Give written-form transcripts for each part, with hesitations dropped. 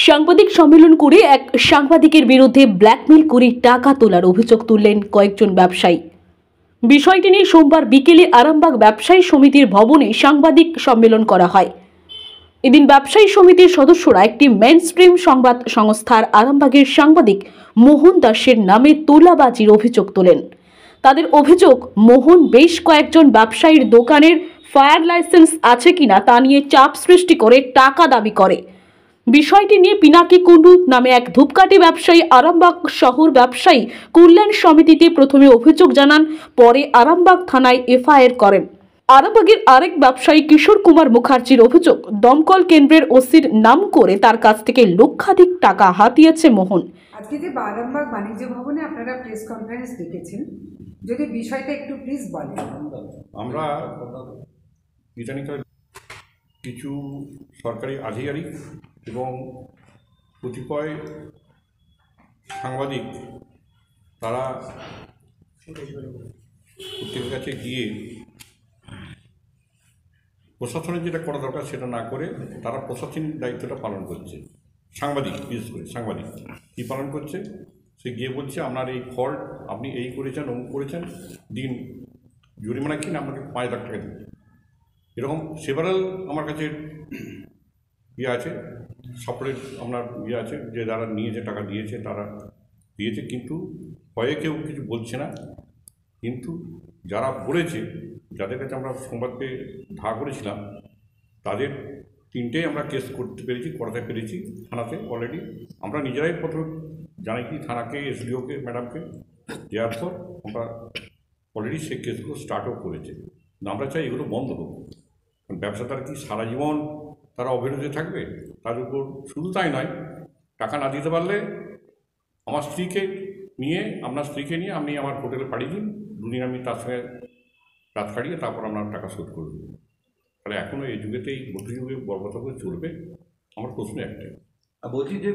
সাংবাদিক সম্মেলন করে এক সাংবাদিকের বিরুদ্ধে ব্ল্যাকমেল করে টাকা তোলার অভিযোগ তুললেন কয়েকজন ব্যবসায়ী। বিষয়টি নিয়ে সোমবার বিকেলে আরামবাগ ব্যবসায়ী সমিতির ভবনে সাংবাদিক সম্মেলন করা হয়। এদিন ব্যবসায়ী সমিতির সদস্যরা একটি মেইনস্ট্রিম সংবাদ সংস্থার আরামবাগের সাংবাদিক মোহন দাসের নামে তোলাবাজির অভিযোগ তোলেন। তাদের অভিযোগ, মোহন বেশ কয়েকজন ব্যবসায়ীর দোকানের ফায়ার লাইসেন্স আছে কিনা তা নিয়ে চাপ সৃষ্টি করে টাকা দাবি করে। বিষয়টি নিয়ে পিনাকি কুণ্ডু নামে এক ধূপকাঠি ব্যবসায়ী আরামবাগ শহর ব্যবসায়ী কল্যাণ সমিতিতে প্রথমে অভিযোগ জানান, পরে আরামবাগ থানায় এফআইআর করেন। আরামবাগের আরেক ব্যবসায়ী কিশোর কুমার মুখার্জির অভিযোগ, দমকল কেন্দ্রের ওসির নাম করে তার কাছ থেকে লক্ষাধিক টাকা হাতিয়েছে মোহন। আজকে যে আরামবাগ বাণিজ্য ভবনে আপনারা প্রেস কনফারেন্স ডেকেছেন, যদি বিষয়টা একটু প্লিজ বলেন। আমরা ইদানিংকালে কিছু সরকারি আধিকারিক এবং কতিপয় সাংবাদিক তারা প্রত্যেকের কাছে গিয়ে প্রশাসনের যেটা করা দরকার সেটা না করে তারা প্রশাসনিক দায়িত্বটা পালন করছে। সাংবাদিক, বিশেষ করে সাংবাদিক কী পালন করছে, সে গিয়ে বলছে আপনার এই ফল্ট, আপনি এই করেছেন, অমুক করেছেন, দিন জরিমানা কিনে আপনাকে 5 লাখ টাকা দিন। এরকম সেভারাল আমার কাছে আছে, সাপোর্টেড আপনার আছে, যে যারা নিয়েছে টাকা দিয়েছে তারা দিয়েছে, কিন্তু ভয়ে কেউ কিছু বলছে না। কিন্তু যারা বলেছে, যাদের কাছে আমরা সংবাদকে ধার করেছিলাম, তাদের 3টেই আমরা কেস করাতে পেরেছি থানাতে অলরেডি। আমরা নিজেরাই প্রথমে জানাই কি থানাকে, এসডিওকে, ম্যাডামকে দেওয়ার পর আমরা অলরেডি সেই কেসগুলো স্টার্টও করেছে। আমরা চাই এগুলো বন্ধ হোক। কারণ ব্যবসাদার কি সারা জীবন তারা অবরোধে থাকবে? তার উপর শুধু তাই নয়, টাকা না দিতে পারলে আমার স্ত্রীকে নিয়ে, আপনার স্ত্রীকে নিয়ে আপনি আমার হোটেলে পাঠিয়ে দিন, 2 দিন আমি তার সঙ্গে রাত কাটিয়ে তারপর আপনার টাকা শোধ করে দেবো। তাহলে এখনও এই যুগেতেই মধ্যযুগে বর্বরতা করে চলবে? আমার প্রশ্ন একটাই। বলছি যে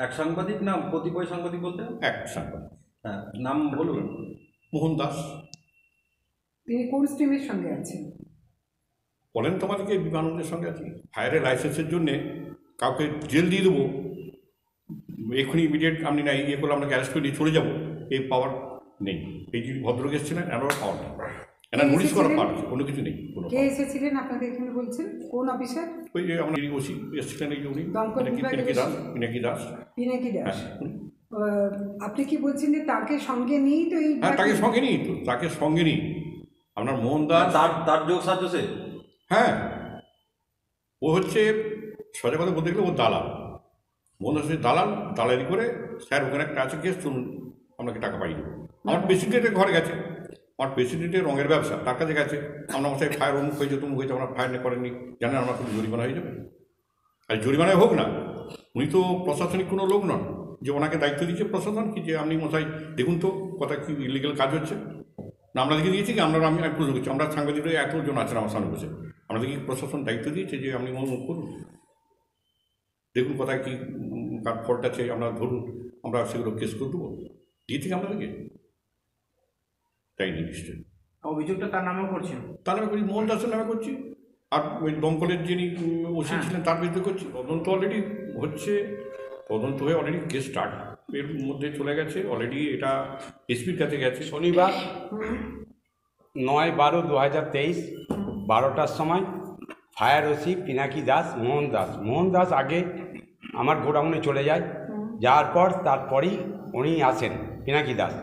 এক সাংবাদিক না কতিপয় সাংবাদিক বলতে? এক সাংবাদিক। হ্যাঁ, নাম বলুন। মোহন দাস। তিনি কোন স্ট্রিমের সঙ্গে আছেন বলেন? তোমাদেরকে বিমানবন্দরের সঙ্গে আছি। ফায়ারের লাইসেন্সের জন্যে কাউকে জেল দিয়ে দেবো, এক্ষুনি ইমিডিয়েট আপনি না ইয়ে করলে আপনাকে অ্যারেস্ট করে দিয়ে চলে যাবো, এই পাওয়ার নেই। এই যে ভদ্রলোক এসেছিলেন, এনারও পাওয়ার নেই, এনার নোটিশ করার পাওয়ার আছে, কোনো কিছু নেই। কে এসেছিলেন আপনাদের এখানে বলছেন? কোন অফিসার? ওই যে আমার ওসি এসেছিলেন, এই যে উনি পিনাকি দাস। পিনাকি দাস। আপনি কি বলছেন যে তাকে সঙ্গে নিই? তো এই হ্যাঁ, তাকে সঙ্গে নিই, তো তাকে সঙ্গে নিই। আপনার মোহন দাস তার যোগ সাহায্য সে। হ্যাঁ, ও হচ্ছে সোজা কথা বলতে গেলে ও দালাল। মোহন দাস দালালি করে, স্যার ওখানে একটা আছে কেস, চলুন আপনাকে টাকা পাইয়ে দেবো। আমার প্রেসিডেন্টের ঘরে গেছে, আমার প্রেসিডেন্টের রঙের ব্যবসা, তার কাছে গেছে, আমরা মশাই ফায়ার অমুক হয়েছে, তমুক হয়েছে, আমরা ফায়ার করেননি, জানেন আমরা কোনো জরিমানা হয়ে যাবে। আর জরিমানায় হোক না, উনি তো প্রশাসনিক কোনো লোক নন যে ওনাকে দায়িত্ব দিচ্ছে প্রশাসন কি যে আপনি মশাই দেখুন তো কথা কি ইলিগাল কাজ হচ্ছে না। আমরা দেখে দিয়েছি কি, আমি প্রশ্ন করছি, আমরা সাংবাদিকরা 100 জন আছেন আমার সামনে বসে, আমাদের কি প্রশাসন দায়িত্ব দিয়েছে যে আপনি অমুক করুন, দেখুন কোথায় কী কার ফল্ট আছে, আমরা ধরুন, আমরা সেগুলো কেস করে দেবো, দিয়েছি কি আপনাদেরকে? তাই নিশ্চয়ই অভিযোগটা তার নামেও করছেন? তার নামে করছি, মোহন দাসের নামে করছি, আর ওই দমকলের যিনি ওসি ছিলেন তার বিরুদ্ধে করছি। তদন্ত অলরেডি হচ্ছে, তদন্ত হয়ে অলরেডি কেস স্টার্ট এর মধ্যে চলে গেছে, অলরেডি এটা এসপির কাছে গেছে। শনিবার 9/12/2023 12টার সময় ফায়ার ওসি পিনাকি দাস, মোহন দাস আগে আমার গোডাউনে চলে যায়, যাওয়ার পর তারপরেই উনি আসেন পিনাকি দাস।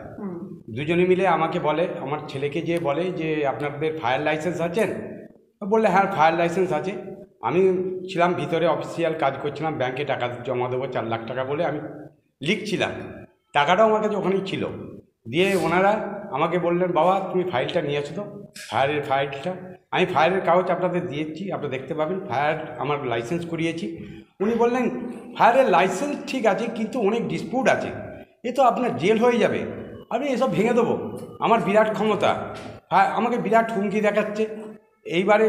দুজনে মিলে আমাকে বলে, আমার ছেলেকে যে বলে যে আপনাদের ফায়ার লাইসেন্স আছেন? বললে হ্যাঁ ফায়ার লাইসেন্স আছে। আমি ছিলাম ভিতরে, অফিসিয়াল কাজ করছিলাম, ব্যাংকে টাকা জমা দেবো 4 লাখ টাকা বলে আমি লিখছিলাম, টাকাটাও আমার কাছে ওখানেই ছিল। দিয়ে ওনারা আমাকে বললেন, বাবা তুমি ফাইলটা নিয়ে আসো তো, ফায়ারের ফাইলটা। আমি ফায়ারের কাগজ আপনাদের দিয়েছি, আপনারা দেখতে পাবেন, ফায়ার আমার লাইসেন্স করিয়েছি। উনি বললেন ফায়ারের লাইসেন্স ঠিক আছে, কিন্তু অনেক ডিসপিউট আছে, এ তো আপনার জেল হয়ে যাবে, আমি এসব ভেঙে দেবো, আমার বিরাট ক্ষমতা। আমাকে বিরাট হুমকি দেখাচ্ছে। এইবারে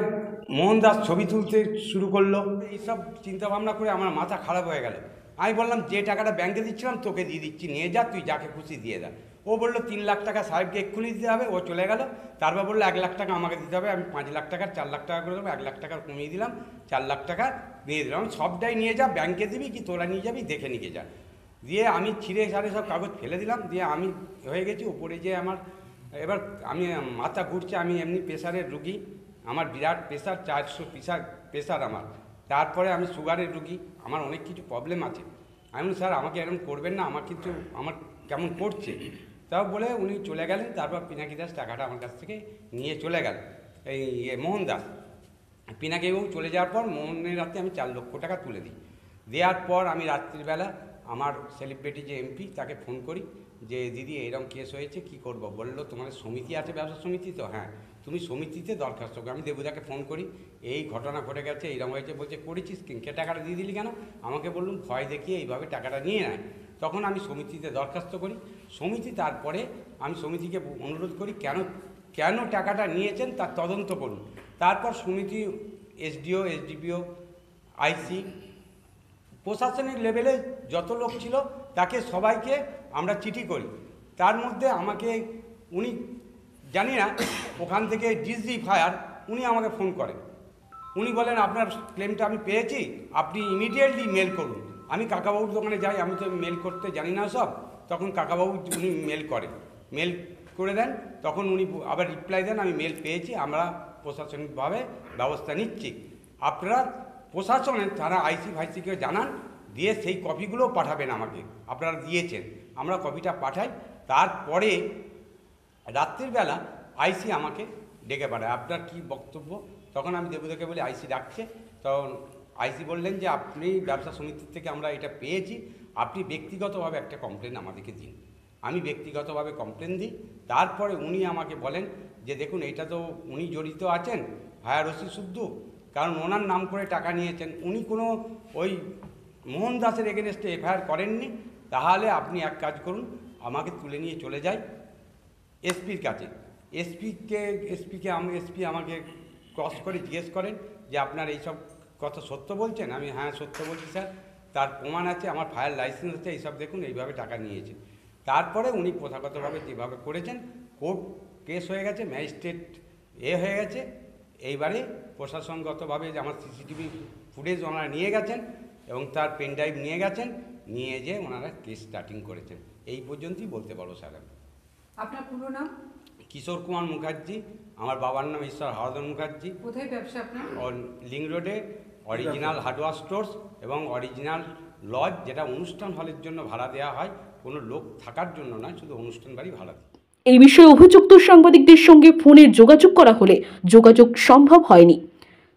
মোহন দাস ছবি তুলতে শুরু করলো, এইসব চিন্তাভাবনা করে আমার মাথা খারাপ হয়ে গেল। আমি বললাম যে টাকাটা ব্যাংকে দিচ্ছিলাম তোকে দিয়ে দিচ্ছি, নিয়ে যা, তুই যাকে খুশি দিয়ে দা। ও বললো 3 লাখ টাকা সাহেবকে এক্ষুনি দিতে হবে। ও চলে গেল। তারপর বললো 1 লাখ টাকা আমাকে দিতে হবে। আমি 5 লাখ টাকার 4 লাখ টাকা করে দেবো, 1 লাখ টাকা কমিয়ে দিলাম, 4 লাখ টাকা দিয়ে দিলাম। সবটাই নিয়ে যা, ব্যাংকে দিবি কি তোরা নিয়ে যাবি দেখে নিয়ে যা। দিয়ে আমি ছিঁড়ে ছাড়ে সব কাগজ ফেলে দিলাম। দিয়ে আমি হয়ে গেছি উপরে, যে আমার এবার আমি মাথা ঘুরছে, আমি এমনি প্রেশারের রুগী, আমার বিরাট প্রেশার, 400 প্রেশার আমার। তারপরে আমি সুগারের রুগী, আমার অনেক কিছু প্রবলেম আছে। আমি বলি স্যার আমাকে এরকম করবেন না, আমার কিন্তু আমার কেমন করছে। তাও বলে উনি চলে গেলেন। তারপর পিনাকি দাস টাকাটা আমার কাছ থেকে নিয়ে চলে গেল, এই মোহন দাস। পিনাকিবাবু চলে যাওয়ার পর মোহনের রাতে আমি 4 লক্ষ টাকা তুলে দিই। দেওয়ার পর আমি রাত্রিবেলা আমার সেলিব্রিটি যে এমপি তাকে ফোন করি যে দিদি এরকম কেস হয়েছে, কি করব? বললো তোমাদের সমিতি আছে, ব্যবসা সমিতি তো? হ্যাঁ, তুমি সমিতিতে দরখাস্ত করো। আমি দেবুদাকে ফোন করি, এই ঘটনা ঘটে গেছে, এইরকম হয়েছে। বলছে করেছিস কে টাকাটা দিয়ে দিলি কেন? আমাকে বললুম ভয় দেখিয়ে এইভাবে টাকাটা নিয়ে নেয়। তখন আমি সমিতিতে দরখাস্ত করি। সমিতি তারপরে আমি সমিতিকে অনুরোধ করি কেন টাকাটা নিয়েছেন তার তদন্ত করুন। তারপর সমিতি এসডিও, এসডিপিও, আইসি, প্রশাসনিক লেভেলে যত লোক ছিল তাকে সবাইকে আমরা চিঠি করি। তার মধ্যে আমাকে উনি জানি না ওখান থেকে ডিসি ফায়ার উনি আমাকে ফোন করেন। উনি বলেন আপনার ক্লেমটা আমি পেয়েছি, আপনি ইমিডিয়েটলি মেল করুন। আমি কাকাবাবুর দোকানে যাই, আমি তো মেল করতে জানি না সব। তখন কাকাবাবু উনি মেল করেন, মেল করে দেন। তখন উনি আবার রিপ্লাই দেন আমি মেল পেয়েছি, আমরা প্রশাসনিকভাবে ব্যবস্থা নিচ্ছি। আপনারা প্রশাসনের তারা আইসি ফাইসিকে জানান, দিয়ে সেই কপিগুলোও পাঠাবেন আমাকে, আপনারা দিয়েছেন, আমরা কপিটা পাঠাই। তারপরে রাত্রিবেলা আইসি আমাকে ডেকে পাঠায়, আপনার কি বক্তব্য? তখন আমি দেবুদাকে বলি আইসি ডাকছে। তখন আইসি বললেন যে আপনি ব্যবসা সমিতির থেকে আমরা এটা পেয়েছি, আপনি ব্যক্তিগতভাবে একটা কমপ্লেন আমাদেরকে দিন। আমি ব্যক্তিগতভাবে কমপ্লেন দিই। তারপরে উনি আমাকে বলেন যে দেখুন এটা তো উনি জড়িত আছেন, ভায়া রশি শুদ্ধ, কারণ ওনার নাম করে টাকা নিয়েছেন। উনি কোনো ওই মোহন দাসের এগেনস্টে এফআইআর করেননি। তাহলে আপনি এক কাজ করুন, আমাকে তুলে নিয়ে চলে যাই এসপির কাছে। এসপি আমাকে ক্রস করে জিজ্ঞেস করেন যে আপনার এইসব কথা সত্য বলছেন? আমি হ্যাঁ সত্য বলছি স্যার, তার প্রমাণ আছে, আমার ফায়ার লাইসেন্স আছে, এইসব দেখুন এইভাবে টাকা নিয়েছে। তারপরে উনি প্রথাগতভাবে যেভাবে করেছেন, কোর্ট কেস হয়ে গেছে, ম্যাজিস্ট্রেট হয়ে গেছে। এইবারে প্রশাসনগতভাবে যে আমার সিসিটিভি ফুটেজ ওনারা নিয়ে গেছেন এবং তার পেন ড্রাইভ নিয়ে গেছেন, নিয়ে যেয়ে ওনারা কেস স্টার্টিং করেছেন। এই পর্যন্তই বলতে পারো স্যার। আপনার পুরো নাম? কিশোর কুমার মুখার্জি। আমার বাবার নাম ঈশ্বর হরদন মুখার্জি। কোথায় ব্যবসা আপনার? লিঙ্ক রোডে অরিজিনাল হার্ডওয়্যার স্টোর্স এবং অরিজিনাল লজ, যেটা অনুষ্ঠান হলের জন্য ভাড়া দেওয়া হয়, কোনো লোক থাকার জন্য নয়, শুধু অনুষ্ঠান বাড়ি ভাড়া দেয়। এই বিষয়ে অভিযুক্ত সাংবাদিকদের সঙ্গে ফোনে যোগাযোগ করা হলে যোগাযোগ সম্ভব হয়নি।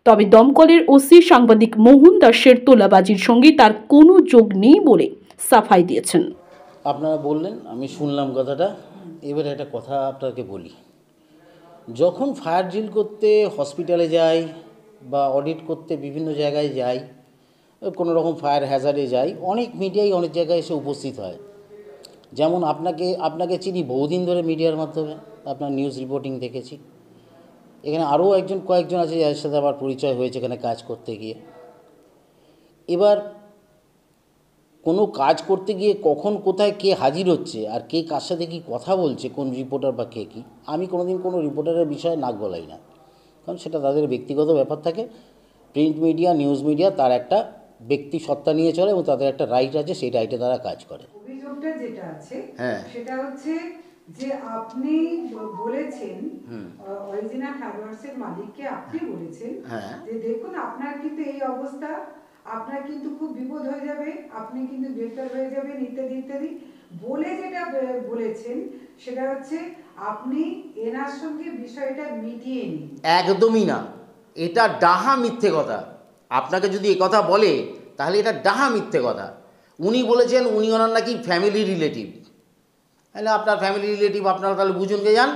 তবে দমকলের ওসি সাংবাদিক মোহন দাসের তোলাবাজির সঙ্গে তার কোনো যোগ নেই বলে সাফাই দিয়েছেন। আপনারা বললেন, আমি শুনলাম কথাটা। এবারে একটা কথা আপনাকে বলি, যখন ফায়ার ড্রিল করতে হসপিটালে যাই বা অডিট করতে বিভিন্ন জায়গায় যাই, কোনো রকম ফায়ার হ্যাজার্ডে যাই, অনেক মিডিয়াই অনেক জায়গায় এসে উপস্থিত হয়। যেমন আপনাকে চিনি বহুদিন ধরে মিডিয়ার মাধ্যমে, আপনার নিউজ রিপোর্টিং দেখেছি। এখানে আরও কয়েকজন আছে যাদের সাথে আমার পরিচয় হয়েছে এখানে কাজ করতে গিয়ে। এবার কোনো কাজ করতে গিয়ে কখন কোথায় কে হাজির হচ্ছে আর কে কার সাথে কী কথা বলছে, কোন রিপোর্টার বা কে কী, আমি কোনোদিন কোনো রিপোর্টারের বিষয়ে নাক গলাই না, কারণ সেটা তাদের ব্যক্তিগত ব্যাপার থাকে। প্রিন্ট মিডিয়া, নিউজ মিডিয়া তার একটা ব্যক্তি সত্তা নিয়ে চলে এবং তাদের একটা রাইট আছে, সেই রাইটে তারা কাজ করে। অভিযোগটা যেটা আছে হ্যাঁ, সেটা হচ্ছে যে আপনি বলেছেন অরিজিনাল হার্ডওয়্যারসের মালিককে, আপনি বলেছেন যে দেখুন আপনার কিন্তু এই অবস্থা, আপনার কিন্তু খুব বিপদ হয়ে যাবে, আপনি কিন্তু গ্রেফতার হয়ে যাবেন ইত্যাদি ইত্যাদি বলে যেটা বলেছেন সেটা হচ্ছে আপনি এনার সঙ্গে বিষয়টা মিটিয়ে নিন। একদমই না, এটা ডাহা মিথ্যে কথা। আপনাকে যদি এ কথা বলে তাহলে এটা ডাহা মিথ্যে কথা। উনি বলেছেন উনি ওনার নাকি ফ্যামিলি রিলেটিভ। তাহলে আপনার ফ্যামিলি রিলেটিভ আপনারা তাহলে বুঝুনকে যান।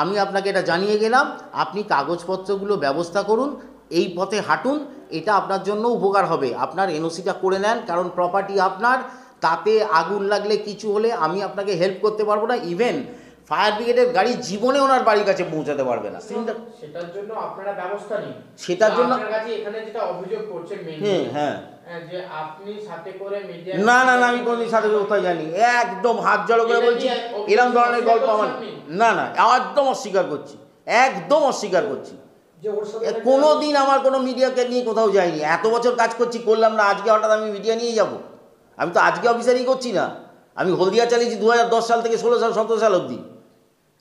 আমি আপনাকে এটা জানিয়ে গেলাম, আপনি কাগজপত্রগুলো ব্যবস্থা করুন, এই পথে হাঁটুন, এটা আপনার জন্য উপকার হবে। আপনার এনওসিটা করে নেন, কারণ প্রপার্টি আপনার, তাতে আগুন লাগলে কিছু হলে আমি আপনাকে হেল্প করতে পারবো না। ইভেন ফায়ার ব্রিগেডের গাড়ি জীবনে ওনার বাড়ির কাছে পৌঁছাতে পারবে না। সেটার জন্য আপনারা ব্যবস্থা নিন। সেটার জন্য আপনার কাছে এখানে যেটা অভিযোগ করছে হ্যাঁ যে আপনি সাথে করে মিডিয়া না না না আমি কোনোদিন সাথে কোথায় জানি, একদম হাত জড়ো করে বলছি এরকম ধরনের গল্প আমার না না একদম অস্বীকার করছি, একদম অস্বীকার করছি। কোনো দিন আমার কোনো মিডিয়াকে নিয়ে কোথাও যাইনি, এত বছর কাজ করছি, করলাম না, আজকে হঠাৎ আমি মিডিয়া নিয়ে যাব? আমি তো আজকে অফিসারই করছি না, আমি হলদিয়া চালিয়েছি 2010 সাল থেকে 16 সাল 17 সাল অবধি,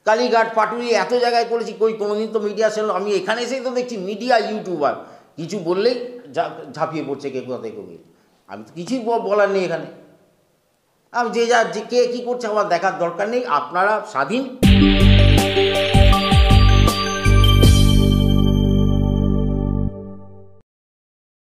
কালীঘাট পাটুরি এত জায়গায় করেছি, কোনোদিন তো মিডিয়া ছিল। আমি এখানে এসেই তো দেখছি মিডিয়া ইউটিউবার কিছু বললেই ঝাঁপিয়ে পড়ছে কে কোথা থেকে। আমি তো কিছুই বলার নেই এখানে, আমি যে কে কী করছে আমার দেখার দরকার নেই, আপনারা স্বাধীন।